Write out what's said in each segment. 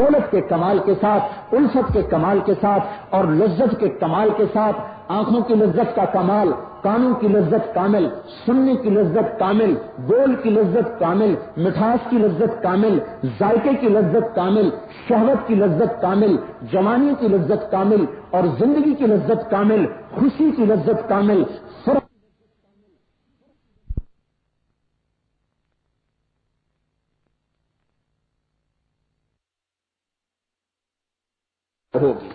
دولت کے کمال کے ساتھ، الفت کے کمال کے ساتھ اور لذت کے کمال کے ساتھ، آنکھوں کی لذت کا کمال، کانوں کی لذت کامل، سننے کی لذت کامل، بول کی لذت کامل، مٹھاس کی لذت کامل، ذائقے کی لذت کامل، شہوت کی لذت کامل، جوانی کی لذت کامل اور زندگی کی لذت کامل، خوشی کی لذت کامل، فرح ہوگی۔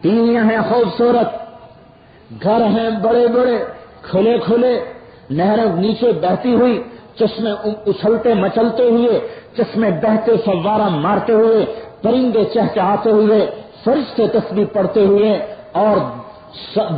ٹیویاں ہیں خوبصورت، گھر ہیں بڑے بڑے کھلے کھلے، نہریں نیچے بہتی ہوئی، چشمے اچھلتے مچلتے ہوئے، چشمے بہتے فوارہ مارتے ہوئے، پرندے چہچہاتے ہوئے، فرشتے تسبیح پڑھتے ہوئے اور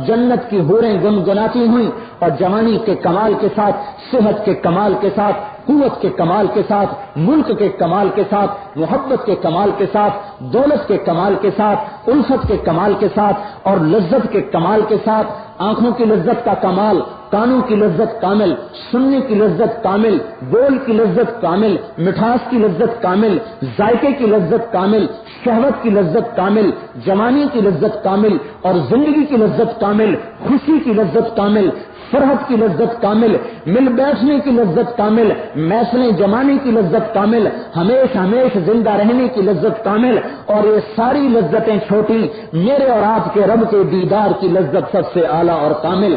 جنت کی حوریں گنگناتی ہوئی اور جوانی کے کمال کے ساتھ، صحت کے کمال کے ساتھ، قوت کے کمال کے ساتھ، ملک کے کمال کے ساتھ، محبت کے کمال کے ساتھ، دولت کے کمال کے ساتھ، الفت کے کمال کے ساتھ اور لذت کے کمال کے ساتھ، آنکھوں کی لذت کا کمال، کانوں کی لذت کامل، سننے کی لذت کامل، بول کی لذت کامل، مٹھاس کی لذت کامل، ذائقے کی لذت کامل، شہوت کی لذت کامل، جوانی کی لذت کامل اور زندگی کی لذت کامل، خوشی کی لذت کامل، فرحت کی لذت کامل، مل بیٹھنے کی لذت کامل، محفلیں جمانے کی لذت کامل، ہمیش زندہ رہنے کی لذت کامل، اور یہ ساری لذتیں چھوٹی، میرے اور آپ کے رب کے دیدار کی لذت سب سے اعلیٰ اور کامل۔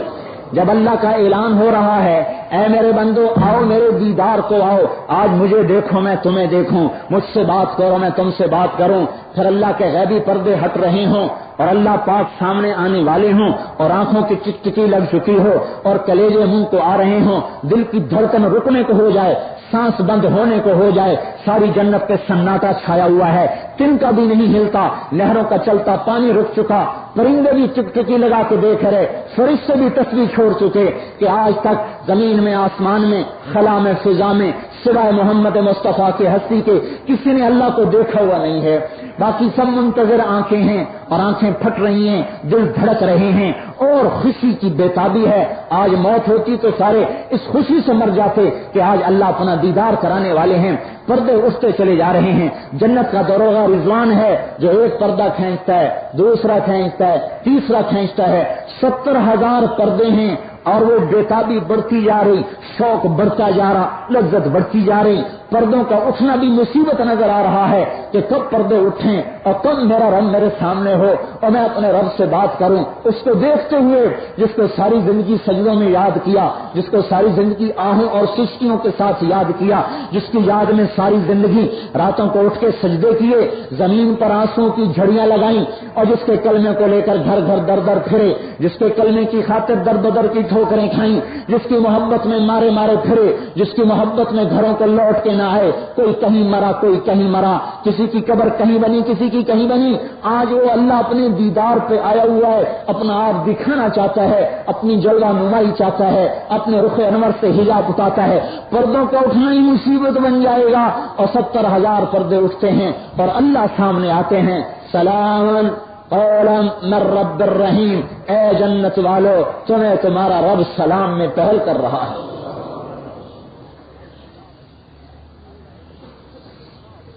جب اللہ کا اعلان ہو رہا ہے، اے میرے بندو آؤ میرے دیدار کو آؤ، آج مجھے دیکھو میں تمہیں دیکھوں، مجھ سے بات کرو میں تم سے بات کروں، پھر اللہ کے غیبی پردے ہٹ رہے ہوں اور اللہ پاک سامنے آنے والے ہوں اور آنکھوں کی چکچکی لگ چکی ہو اور کلیجے منہ کو آ رہے ہوں، دل کی دھڑکن رکنے کو ہو جائے، سانس بند ہونے کو ہو جائے، ساری جنت پہ سناٹا چھایا ہوا ہے، تن کا بھی نہیں ہلتا، نہروں کا چلتا پانی رک چکا، پرندے بھی چکچکی لگا کے دیکھ رہے، فرشتے بھی تسبیح چھوڑ چکے کہ آج تک زمین میں، آسمان میں، خلا میں، فضا میں سوائے محمد مصطفیٰ کے ہستی کے کسی نے اللہ کو دیکھا ہوا نہیں ہے، باقی سب منتظر آنکھیں ہیں اور آنکھیں پھٹ رہی ہیں، دل دھڑک رہے ہیں اور خوشی کی بےتابی ہے۔ آج موت ہوتی تو سارے اس خوشی سے مر جاتے کہ آج اللہ اپنا دیدار کرانے والے ہیں، پردے اٹھتے چلے جا رہے ہیں۔ جنت کا دروغہ رضوان ہے جو ایک پردہ کھینچتا ہے، دوسرا کھینچتا ہے، تیسرا کھینچتا ہے، 70,000 پردے ہیں اور وہ بےتابی بڑھتی جا رہی، شوق بڑھتا جا رہا، لذت بڑھتی جا رہی، پردوں کا اٹھنا بھی مصیبت نظر آ رہا ہے کہ کب پردے اٹھیں اور کب میرا رب میرے سامنے ہو اور میں اپنے رب سے بات کروں، اس کو دیکھتے ہوئے جس کو ساری زندگی سجدوں میں یاد کیا، جس کو ساری زندگی آہوں اور سسکیوں کے ساتھ یاد کیا، جس کی یاد میں ساری زندگی راتوں کو اٹھ کے سجدے کیے، زمین پر آنسوں کی جھڑیاں لگائیں اور جس کے کلمے کو لے کر گھر گھر در در پھرے، جس کے کلمے کی خاطر در بدر کی ٹھوکریں کھائیں، جس کی محبت میں مارے مارے پھرے، جس کی محبت میں گھروں کو لوٹ کے نہ آئے، کوئی کہیں مرا کوئی کہیں مرا، کسی کی قبر کہیں بنی کسی کی کہیں بنی، آج وہ اللہ اپنے دیدار پہ آیا ہوا ہے، اپنا آپ دکھانا چاہتا ہے، اپنی جلوہ نمائی چاہتا ہے، اپنے رخ انور سے حجاب اتارتا ہے، پردوں کا اٹھنا ہی مصیبت بن جائے گا اور 70,000 پردے اٹھتے ہیں اور اللہ سامنے آتے ہیں، سلام قولا من رب الرحیم، اے جنت والو تمہیں تمہارا رب سلام میں پہل کر رہا ہے۔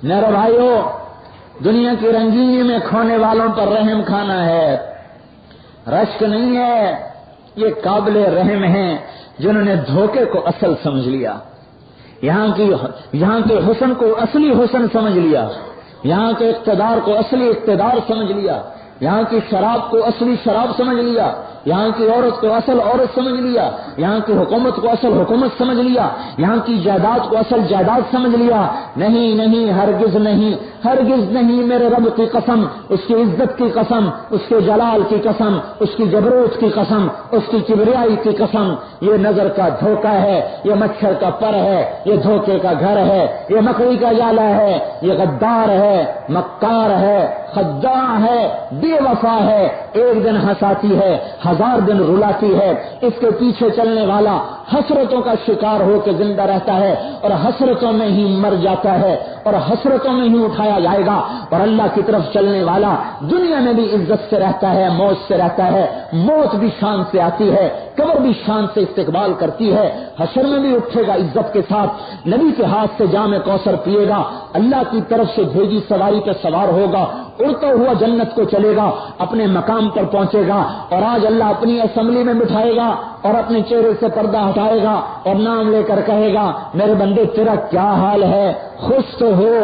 میرے بھائیو، دنیا کی رنگینی میں کھونے والوں پر رحم کھانا ہے، رشک نہیں ہے، یہ قابل رحم ہیں جنہوں نے دھوکے کو اصل سمجھ لیا، یہاں کے حسن کو اصلی حسن سمجھ لیا، یہاں کے اقتدار کو اصلی اقتدار سمجھ لیا، یہاں کی شراب کو اصلی شراب سمجھ لیا، یہاں کی عورت کو اصل عورت سمجھ لیا، یہاں کی حکومت کو اصل حکومت سمجھ لیا، یہاں کی جائیداد کو اصل جائیداد سمجھ لیا۔ نہیں نہیں، ہرگز نہیں، ہرگز نہیں، میرے رب کی قسم، اس کی عزت کی قسم، اس کے جلال کی قسم، اس کی جبروت کی قسم، اس کی کبریائی کی قسم، یہ نظر کا دھوکہ ہے، یہ مچھر کا پر ہے، یہ دھوکے کا گھر ہے، یہ مکڑی کا جالا ہے، یہ غدار ہے، مکار ہے، خداع ہے، بے وفا ہے، ایک دن ہنساتی ہے، 1000 دن رلاتی ہے. اس کے پیچھے چلنے والا حسرتوں کا شکار ہو کے زندہ رہتا ہے اور حسرتوں میں ہی مر جاتا ہے اور حسرتوں میں ہی اٹھایا جائے گا. اور اللہ کی طرف چلنے والا دنیا میں بھی عزت سے رہتا ہے، موج سے رہتا ہے، موت بھی شان سے آتی ہے، قبر بھی شان سے استقبال کرتی ہے، حشر میں بھی اٹھے گا عزت کے ساتھ، نبی کے ہاتھ سے جام کوثر پیے گا، اللہ کی طرف سے بھیجی سواری پہ سوار ہوگا، اڑتا ہوا جنت کو چلے گا، اپنے مقام پر پہنچے گا. اور آج اللہ اپنی اسمبلی میں بٹھائے گا اور اپنے چہرے سے پردہ ہٹائے گا اور نام لے کر کہے گا میرے بندے تیرا کیا حال ہے، خوش تو ہو،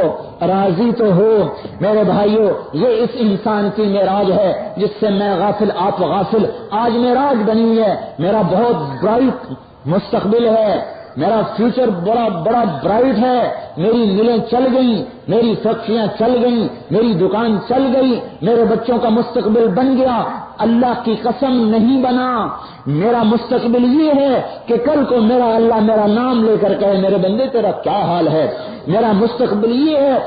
راضی تو ہو. میرے بھائیوں، یہ اس انسان کی معراج ہے جس سے میں غافل آپ غافل. آج معراج بنی ہے، میرا بہت برائٹ مستقبل ہے، میرا فیوچر بڑا بڑا برائٹ ہے، میری ملیں چل گئیں، میری فیکٹریاں چل گئیں، میری دکان چل گئی، میرے بچوں کا مستقبل بن گیا. اللہ کی قسم نہیں بنا. میرا مستقبل یہ ہے کہ کل کو میرا اللہ میرا نام لے کر کہے میرے بندے تیرا کیا حال ہے. میرا مستقبل یہ ہے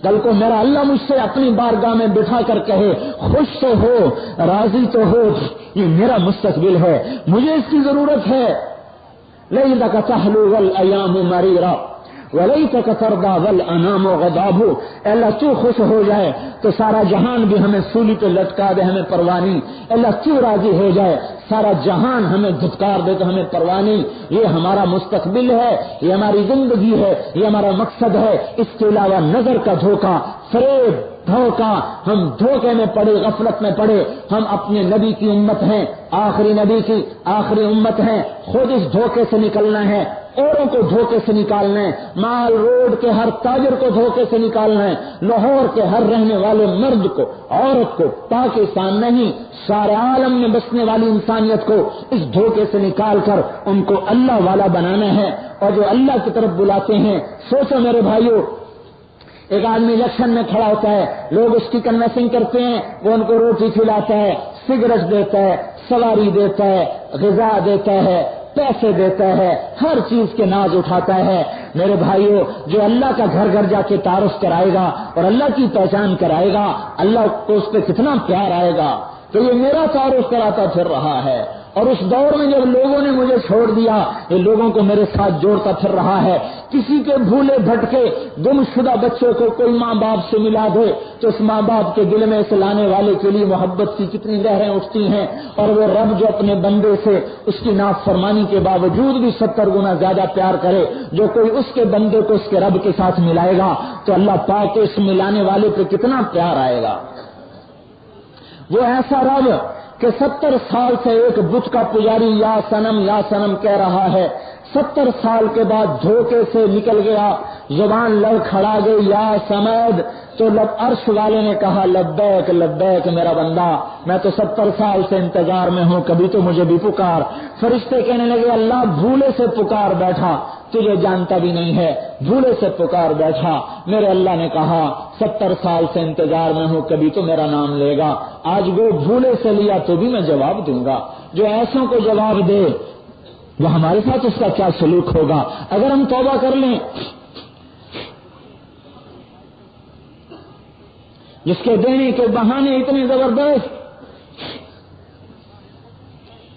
کل کو میرا اللہ مجھ سے اپنی بارگاہ میں بٹھا کر کہے خوش تو ہو، راضی تو ہو. یہ میرا مستقبل ہے، مجھے اس کی ضرورت ہے. لَيْلَكَ تَحْلُو وَالْأَيَامُ مَرِيرًا وَلَيْتَكَ تَرْضَىٰ وَالْأَنَامُ غَضَابُ. اللہ تو خوش ہو جائے تو سارا جہان بھی ہمیں سولی پہ لٹکا دے، ہمیں پرواہ نہیں. اللہ تو راضی ہو جائے سارا جہان ہمیں دھتکار دے تو ہمیں پرواہ نہیں. یہ ہمارا مستقبل ہے، یہ ہماری زندگی ہے، یہ ہمارا مقصد ہے. اس کے علاوہ نظر کا دھوکہ، فریب، دھوکہ، ہم دھوکے میں پڑے، غفلت میں پڑے. ہم اپنے نبی کی امت ہیں، آخری نبی کی آخری امت ہیں. خود اس دھوکے سے نکلنا ہے، اوروں کو دھوکے سے نکالنا ہے، مال روڈ کے ہر تاجر کو دھوکے سے نکالنا ہے، لاہور کے ہر رہنے والے مرد کو، عورت کو، پاکستان نہیں سارے عالم میں بسنے والی انسانیت کو اس دھوکے سے نکال کر ان کو اللہ والا بنانا ہے. اور جو اللہ کی طرف بلاتے ہیں، سوچو میرے بھائیوں، ایک آدمی الیکشن میں کھڑا ہوتا ہے، لوگ اس کی کنوینسنگ کرتے ہیں، وہ ان کو روٹی کھلاتا ہے، سگریٹ دیتا ہے، سواری دیتا ہے، غذا دیتا ہے، پیسے دیتا ہے، ہر چیز کے ناز اٹھاتا ہے. میرے بھائیوں، جو اللہ کا گھر گھر جا کے تعارف کرائے گا اور اللہ کی پہچان کرائے گا، اللہ کو اس پہ کتنا پیار آئے گا. تو یہ میرا تعارف کراتا پھر رہا ہے. اور اس دور میں جب لوگوں نے مجھے چھوڑ دیا، یہ لوگوں کو میرے ساتھ جوڑتا پھر رہا ہے. کسی کے بھولے بھٹکے گم شدہ بچوں کو کوئی ماں باپ سے ملا دے تو اس ماں باپ کے دل میں سے لانے والے کے لیے محبت کی کتنی لہریں اٹھتی ہیں. اور وہ رب جو اپنے بندے سے اس کی نافرمانی کے باوجود بھی 70 گنا زیادہ پیار کرے، جو کوئی اس کے بندے کو اس کے رب کے ساتھ ملائے گا تو اللہ پاک کے اس ملانے والے پہ کتنا پیار آئے گا. وہ ایسا رب کہ 70 سال سے ایک بت کا پجاری یا سنم کہہ رہا ہے، 70 سال کے بعد دھوکے سے نکل گیا، زبان لڑکھڑا گئی یا سمد، تو عرش والے نے کہا لبیک لبیک میرا بندہ، میں تو 70 سال سے انتظار میں ہوں، کبھی تو مجھے بھی پکار. فرشتے کہنے لگے اللہ بھولے سے پکار بیٹھا، تجھے جانتا بھی نہیں ہے، بھولے سے پکار بیٹھا. میرے اللہ نے کہا 70 سال سے انتظار میں ہوں، کبھی تو میرا نام لے گا. آج وہ بھولے سے لیا تو بھی میں جواب دوں گا. جو ایسوں کو جواب دے وہ ہمارے ساتھ اس کا کیا سلوک ہوگا. اگر ہم توبہ کر لیں، جس کے دینے کے بہانے اتنے زبردست،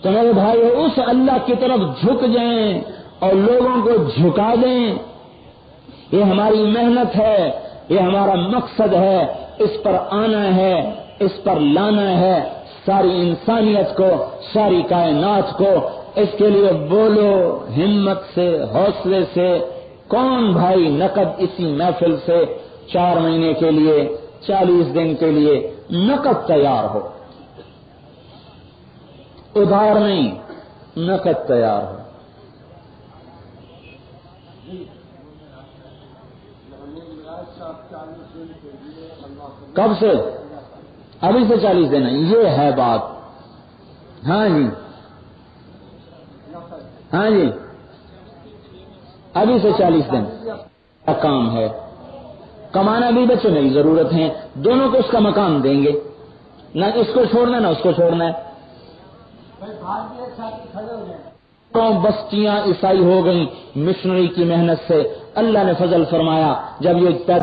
تو میرے بھائی اس اللہ کی طرف جھک جائیں اور لوگوں کو جھکا دیں. یہ ہماری محنت ہے، یہ ہمارا مقصد ہے، اس پر آنا ہے، اس پر لانا ہے ساری انسانیت کو، ساری کائنات کو. اس کے لیے بولو ہمت سے، حوصلے سے. کون بھائی نقد اسی محفل سے 4 مہینے کے لیے، 40 دن کے لیے نقد تیار ہو، ادھار نہیں، نقد تیار ہو. کب سے؟ ابھی سے 40 دن ہے، یہ ہے بات. ہاں جی، ہاں جی، ابھی سے 40 دن کا کام ہے. کمانا بھی بچوں کی ضرورت ہے، دونوں کو اس کا مقام دیں گے، نہ اس کو چھوڑنا نہ اس کو چھوڑنا ہے. بستیاں عیسائی ہو گئیں مشنری کی محنت سے. اللہ نے فضل فرمایا جب یہ